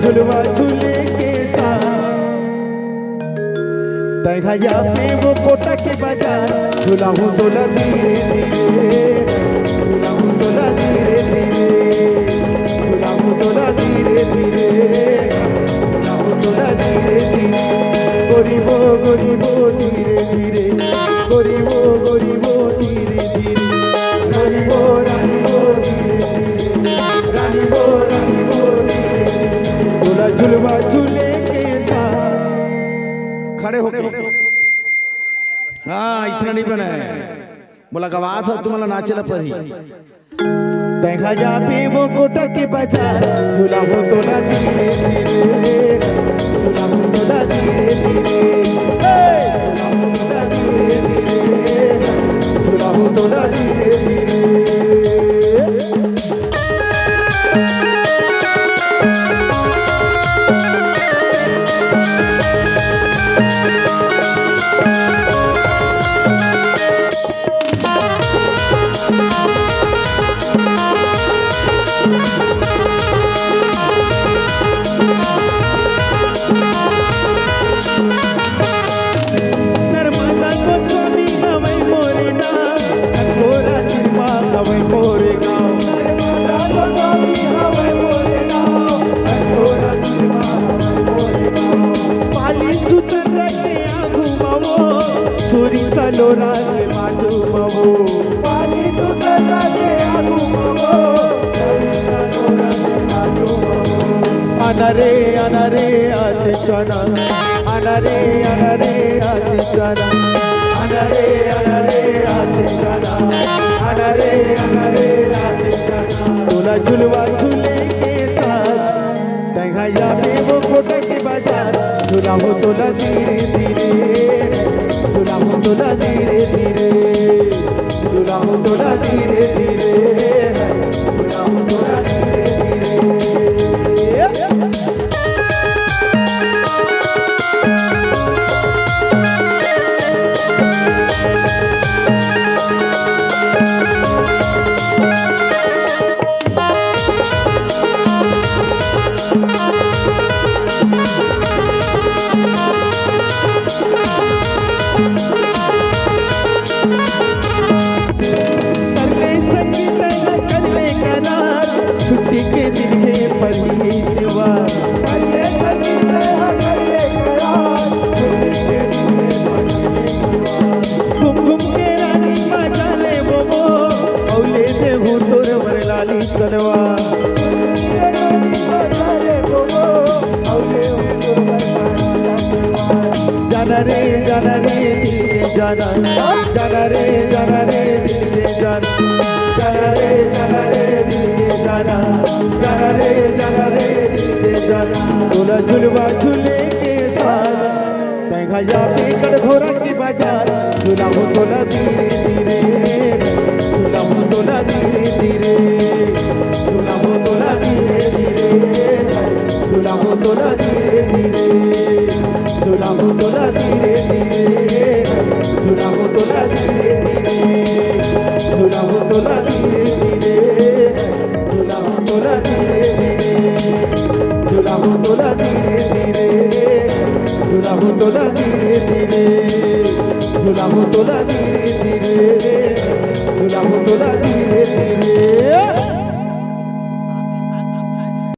झुलवा झूले के साथ दहया पे वो कोटा के बाजार झूला हूँ तोला धीरे धीरे झूला हूँ तोला धीरे धीरे झूला हूँ तोला धीरे धीरे झूला हूँ तोला धीरे धीरे गरीबो गरीबो धीरे धीरे गरीबो गरीबो धीरे धीरे गरीबो रानीबो धीरे धीरे रानीबो रानीबो धीरे तोला झुलवा झूले के साथ खड़े होके हाँ इसने नहीं बनाया बोला गवाह था तुम्हारा नाचेला पर ही देखा जा पे वो कोटा के बाजार झूला हो तोला धीरे धीरे झूला हो तोला धीरे धीरे झूला हो तोला धीरे धीरे झूला हो तोला धीरे धीरे लोरा के माजू मवो पानी तो लगा के आगू मवो अनरे अनरे आते चना अनरे अनरे आते चना अनरे अनरे आते चना अनरे अनरे आते चना तोला झुलवा झूले के साथ दहया पे वो कोटा के बाजार झूला हो तोला धीरे धीरे झूला हो तोला धीरे धीरे झूला हो तोला धीरे धीरे झूला हो तोला धीरे धीरे जाना रे जाना रे दिल जाना जाना रे जाना रे दिल जाना जाना रे जाना रे दिल जाना जाना रे जाना रे दिल जाना तोला झुलवा झूले के साथ दहया पे कटघोरा के बाजार झूला हो तोला धीरे धीरे झूला हो तोला धीरे धीरे झूला हो तोला धीरे धीरे झूला हो तोला धीरे धीरे झूला हो तोला धीरे धीरे झूला हो तोला धीरे धीरे झूला हो तोला धीरे धीरे झूला हो तोला धीरे धीरे झूला हो तोला धीरे धीरे झूला हो तोला धीरे धीरे झूला हो तोला